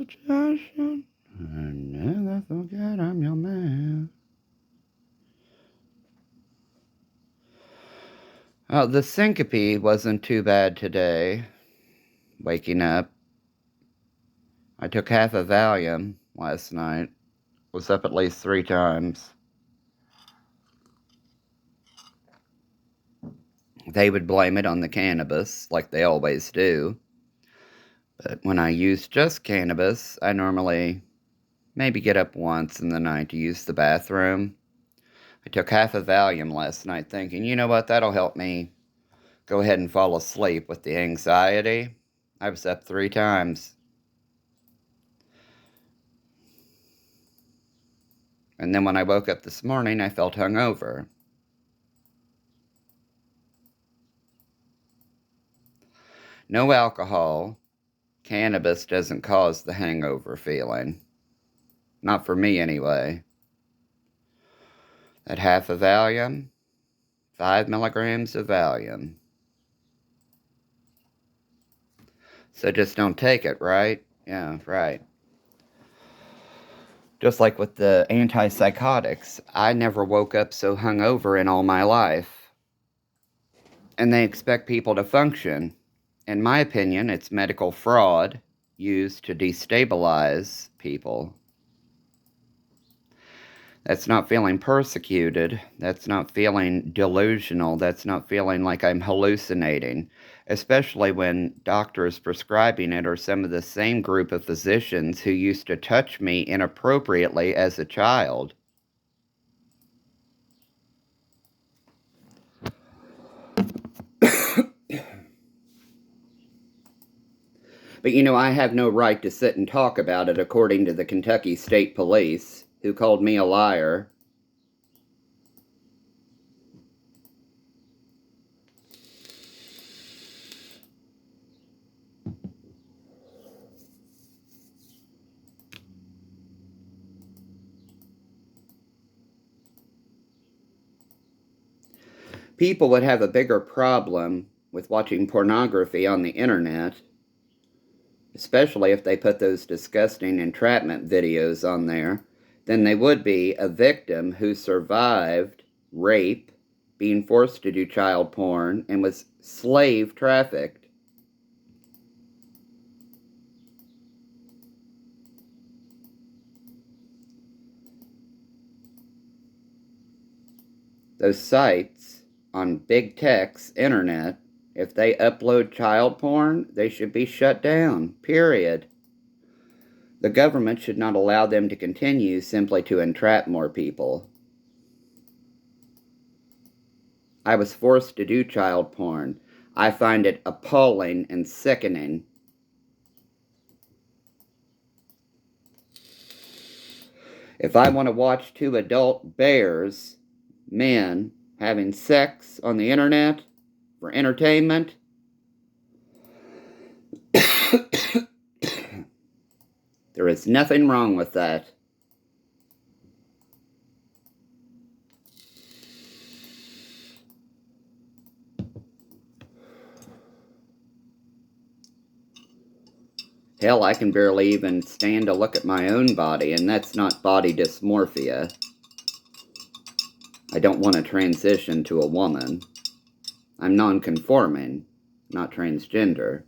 suggestion. And never forget I'm your man. Oh, the syncope wasn't too bad today. Waking up. I took half a Valium last night. Was up at least 3 times. They would blame it on the cannabis, like they always do. But when I use just cannabis, I normally maybe get up once in the night to use the bathroom. I took half a Valium last night thinking, you know what, that'll help me go ahead and fall asleep with the anxiety. I was up 3 times. And then when I woke up this morning, I felt hungover. No alcohol. Cannabis doesn't cause the hangover feeling. Not for me, anyway. That half of Valium, 5 milligrams of Valium. So just don't take it, right? Yeah, right. Just like with the antipsychotics, I never woke up so hungover in all my life. And they expect people to function. In my opinion, it's medical fraud used to destabilize people. That's not feeling persecuted. That's not feeling delusional. That's not feeling like I'm hallucinating, especially when doctors prescribing it are some of the same group of physicians who used to touch me inappropriately as a child. But you know, I have no right to sit and talk about it, according to the Kentucky State Police, who called me a liar. People would have a bigger problem with watching pornography on the internet, especially if they put those disgusting entrapment videos on there, than they would be a victim who survived rape, being forced to do child porn, and was slave trafficked. Those sites on big tech's internet, if they upload child porn, they should be shut down, period. The government should not allow them to continue simply to entrap more people. I was forced to do child porn. I find it appalling and sickening. If I want to watch 2 adult bears, men, having sex on the internet for entertainment, there is nothing wrong with that. Hell, I can barely even stand to look at my own body, and that's not body dysmorphia. I don't want to transition to a woman. I'm non-conforming, not transgender.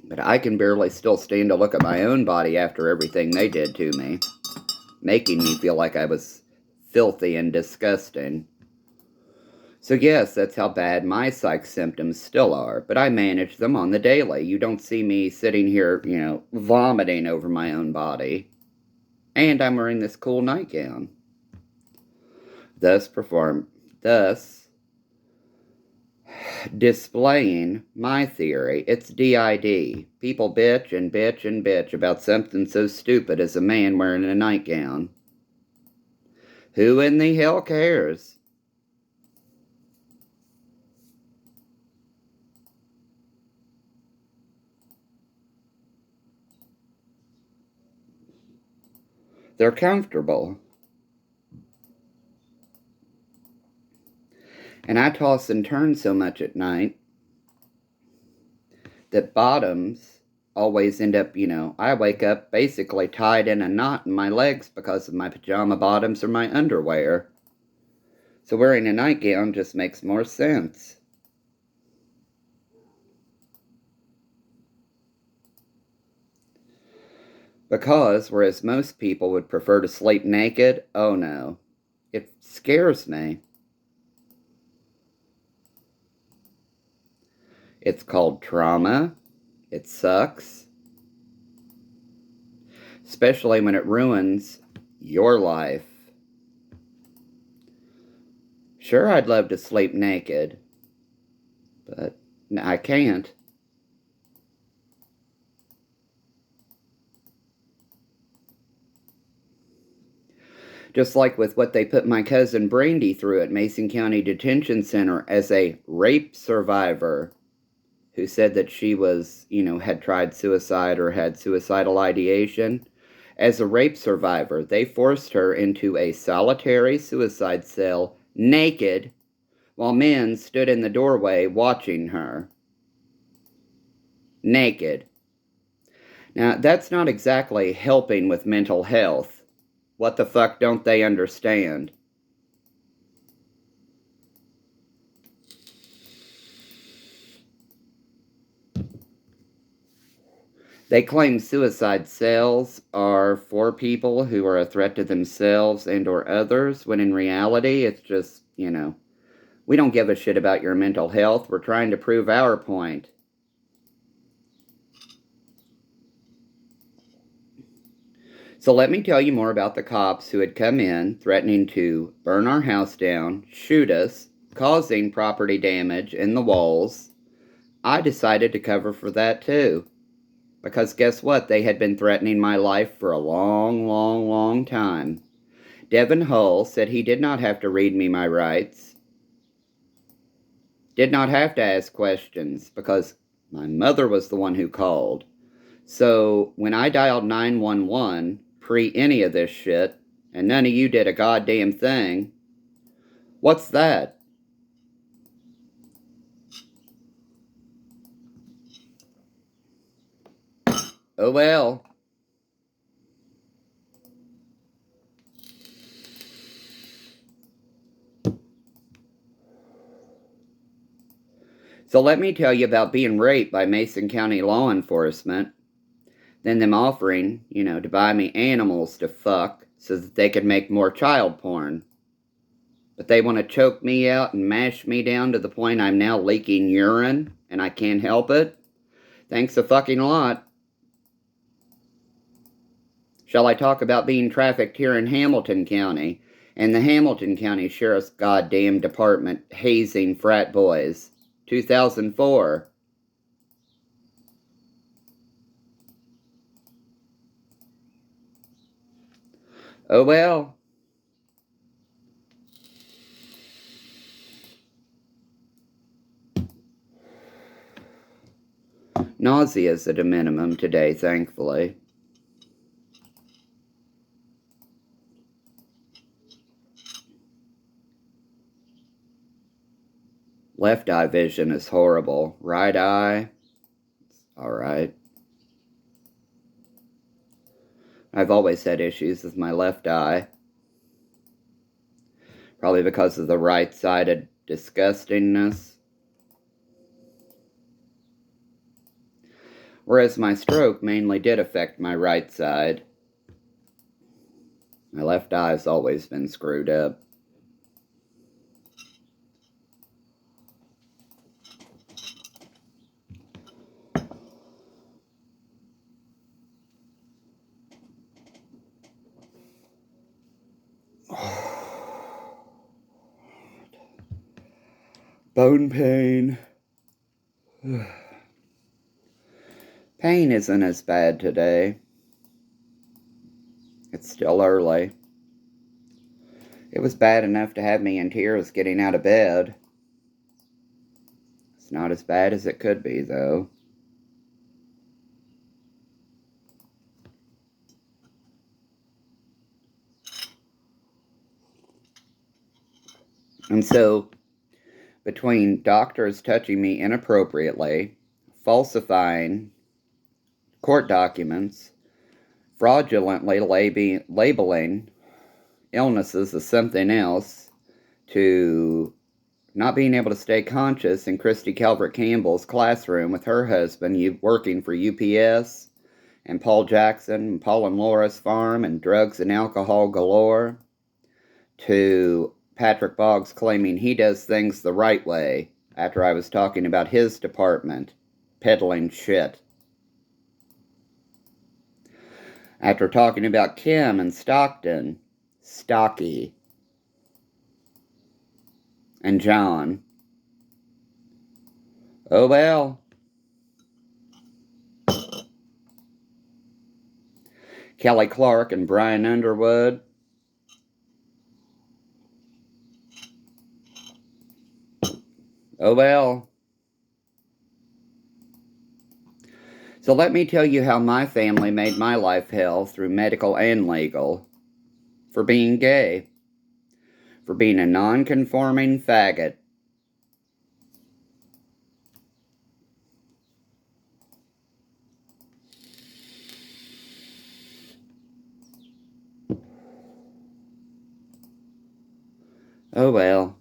But I can barely still stand to look at my own body after everything they did to me, making me feel like I was filthy and disgusting. So yes, that's how bad my psych symptoms still are, but I manage them on the daily. You don't see me sitting here, vomiting over my own body. And I'm wearing this cool nightgown. Thus displaying my theory. It's DID. People bitch and bitch and bitch about something so stupid as a man wearing a nightgown. Who in the hell cares? They're comfortable. And I toss and turn so much at night that bottoms always end up, I wake up basically tied in a knot in my legs because of my pajama bottoms or my underwear. So wearing a nightgown just makes more sense. Because, whereas most people would prefer to sleep naked, oh no, it scares me. It's called trauma. It sucks. Especially when it ruins your life. Sure, I'd love to sleep naked, but I can't. Just like with what they put my cousin Brandy through at Mason County Detention Center as a rape survivor who said that she was, had tried suicide or had suicidal ideation. As a rape survivor, they forced her into a solitary suicide cell naked while men stood in the doorway watching her. Naked. Now, that's not exactly helping with mental health. What the fuck don't they understand? They claim suicide cells are for people who are a threat to themselves and or others, when in reality, it's just, we don't give a shit about your mental health. We're trying to prove our point. So let me tell you more about the cops who had come in threatening to burn our house down, shoot us, causing property damage in the walls. I decided to cover for that too. Because guess what? They had been threatening my life for a long, long, long time. Devin Hull said he did not have to read me my rights. Did not have to ask questions because my mother was the one who called. So when I dialed 911, pre any of this shit, and none of you did a goddamn thing, what's that? Oh well. So let me tell you about being raped by Mason County law enforcement, then them offering, to buy me animals to fuck so that they could make more child porn. But they want to choke me out and mash me down to the point I'm now leaking urine and I can't help it. Thanks a fucking lot. Shall I talk about being trafficked here in Hamilton County and the Hamilton County Sheriff's goddamn department hazing frat boys? 2004. Oh well. Nausea's at a minimum today, thankfully. Left eye vision is horrible. Right eye, alright. I've always had issues with my left eye. Probably because of the right-sided disgustingness. Whereas my stroke mainly did affect my right side. My left eye's always been screwed up. Bone pain. Pain isn't as bad today. It's still early. It was bad enough to have me in tears getting out of bed. It's not as bad as it could be, though. And so, between doctors touching me inappropriately, falsifying court documents, fraudulently labeling illnesses as something else, to not being able to stay conscious in Christy Calvert Campbell's classroom with her husband working for UPS, and Paul Jackson and Paul and Laura's farm and drugs and alcohol galore, to Patrick Boggs claiming he does things the right way after I was talking about his department peddling shit. After talking about Kim and Stockton, Stocky, and John. Oh well. Kelly Clark and Brian Underwood. Oh well. So let me tell you how my family made my life hell through medical and legal. For being gay. For being a non-conforming faggot. Oh well.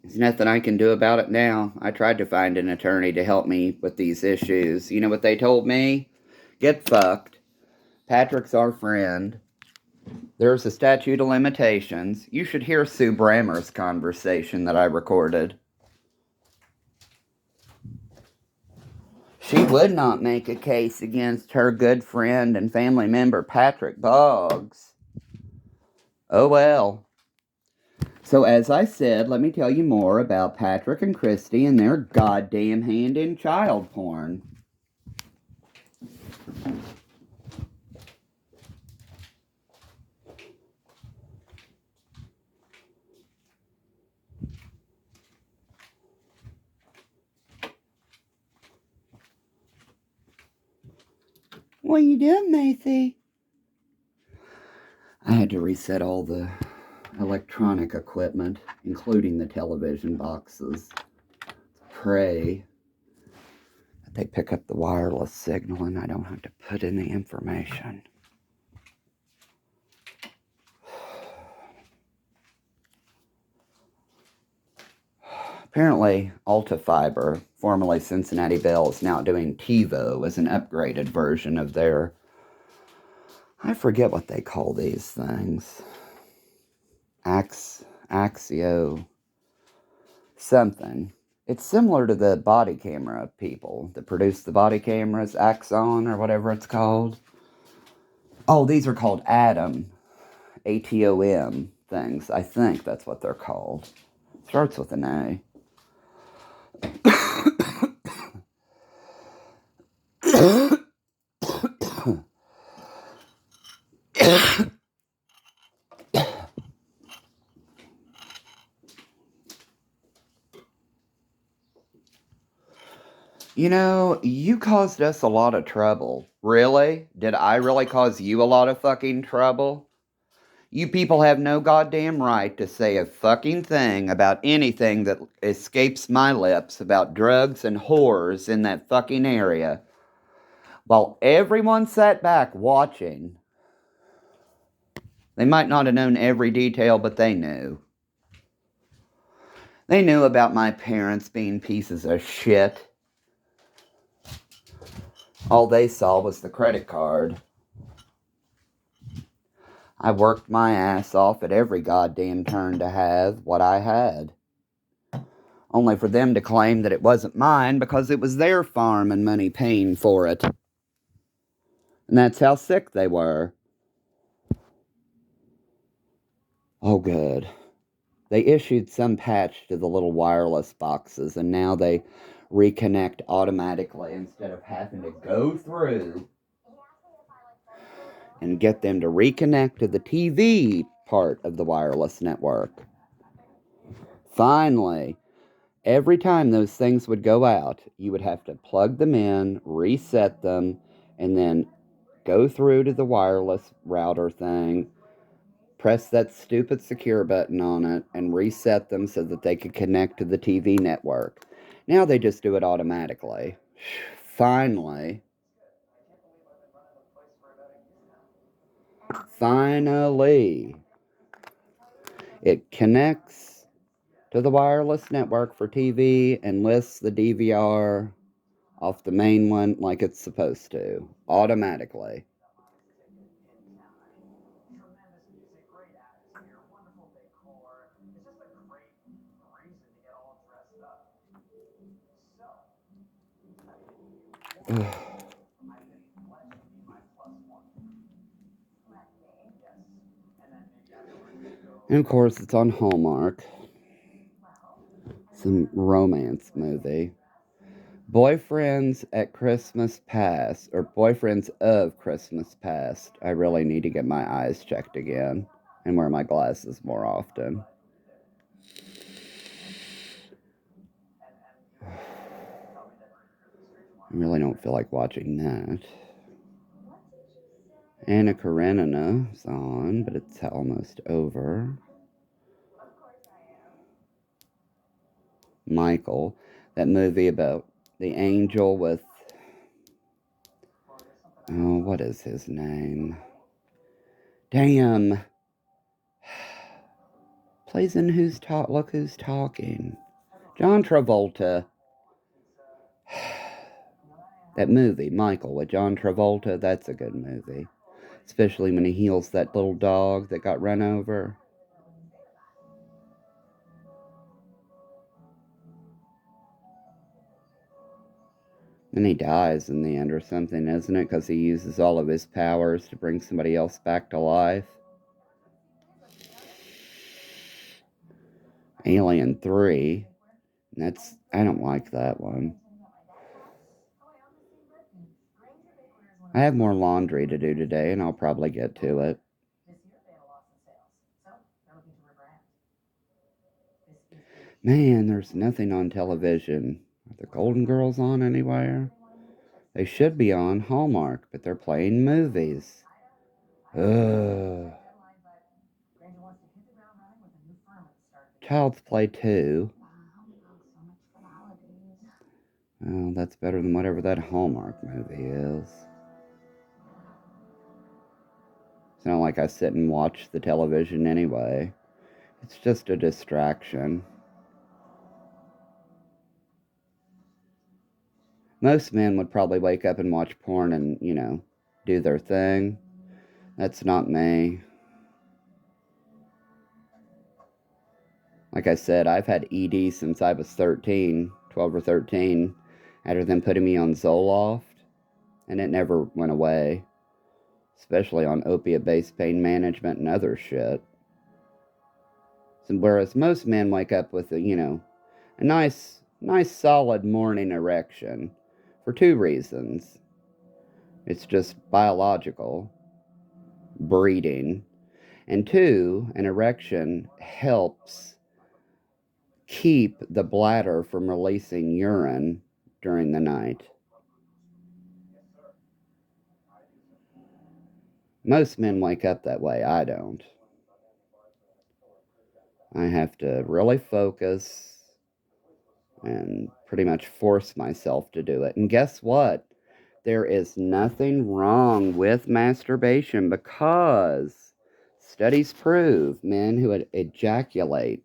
There's nothing I can do about it now. I tried to find an attorney to help me with these issues. You know what they told me? Get fucked. Patrick's our friend. There's a statute of limitations. You should hear Sue Brammer's conversation that I recorded. She would not make a case against her good friend and family member, Patrick Boggs. Oh well. So as I said, let me tell you more about Patrick and Christy and their goddamn hand in child porn. What you doing, Macy? I had to reset all the electronic equipment, including the television boxes. Pray that they pick up the wireless signal and I don't have to put in the information. Apparently, Alta Fiber, formerly Cincinnati Bell, is now doing TiVo as an upgraded version of their... I forget what they call these things. Axio something. It's similar to the body camera people that produce the body cameras, Axon or whatever it's called. Oh, these are called Atom, ATOM things. I think that's what they're called. Starts with an A. You know, you caused us a lot of trouble. Really? Did I really cause you a lot of fucking trouble? You people have no goddamn right to say a fucking thing about anything that escapes my lips about drugs and whores in that fucking area. While everyone sat back watching. They might not have known every detail, but they knew. They knew about my parents being pieces of shit. All they saw was the credit card. I worked my ass off at every goddamn turn to have what I had. Only for them to claim that it wasn't mine because it was their farm and money paying for it. And that's how sick they were. Oh, good. They issued some patch to the little wireless boxes, and now they reconnect automatically instead of having to go through and get them to reconnect to the TV part of the wireless network. Finally, every time those things would go out, you would have to plug them in, reset them, and then go through to the wireless router thing, press that stupid secure button on it, and reset them so that they could connect to the TV network. Now they just do it automatically. Finally. Finally, it connects to the wireless network for TV and lists the DVR off the main one like it's supposed to, automatically. And of course, it's on Hallmark. Some romance movie. Boyfriends at Christmas Past, or Boyfriends of Christmas Past. I really need to get my eyes checked again and wear my glasses more often. I really don't feel like watching that. Anna Karenina is on, but it's almost over. Michael, that movie about the angel with, oh, what is his name? Damn. Plays in Look Who's Talking. John Travolta. That movie, Michael, with John Travolta, that's a good movie. Especially when he heals that little dog that got run over. And he dies in the end or something, isn't it? Because he uses all of his powers to bring somebody else back to life. Alien 3. I don't like that one. I have more laundry to do today, and I'll probably get to it. Man, there's nothing on television. Are the Golden Girls on anywhere? They should be on Hallmark, but they're playing movies. Ugh. Child's Play 2. Well, that's better than whatever that Hallmark movie is. It's not like I sit and watch the television anyway. It's just a distraction. Most men would probably wake up and watch porn and, do their thing. That's not me. Like I said, I've had ED since I was 13, 12 or 13, after them putting me on Zoloft, and it never went away, especially on opiate-based pain management and other shit. So, whereas most men wake up with a nice solid morning erection for two reasons. It's just biological, breeding, and two, an erection helps keep the bladder from releasing urine during the night. Most men wake up that way. I don't. I have to really focus and pretty much force myself to do it. And guess what? There is nothing wrong with masturbation because studies prove men who ejaculate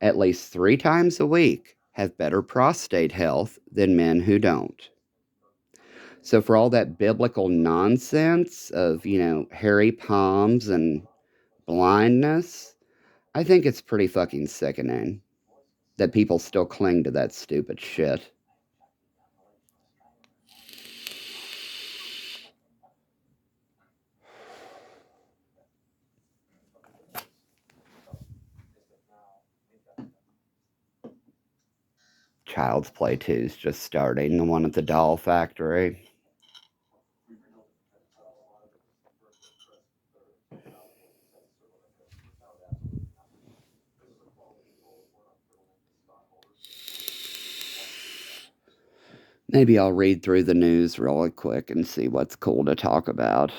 at least 3 times a week have better prostate health than men who don't. So, for all that biblical nonsense of, hairy palms and blindness, I think it's pretty fucking sickening that people still cling to that stupid shit. Child's Play 2 is just starting, the one at the doll factory. Maybe I'll read through the news really quick and see what's cool to talk about.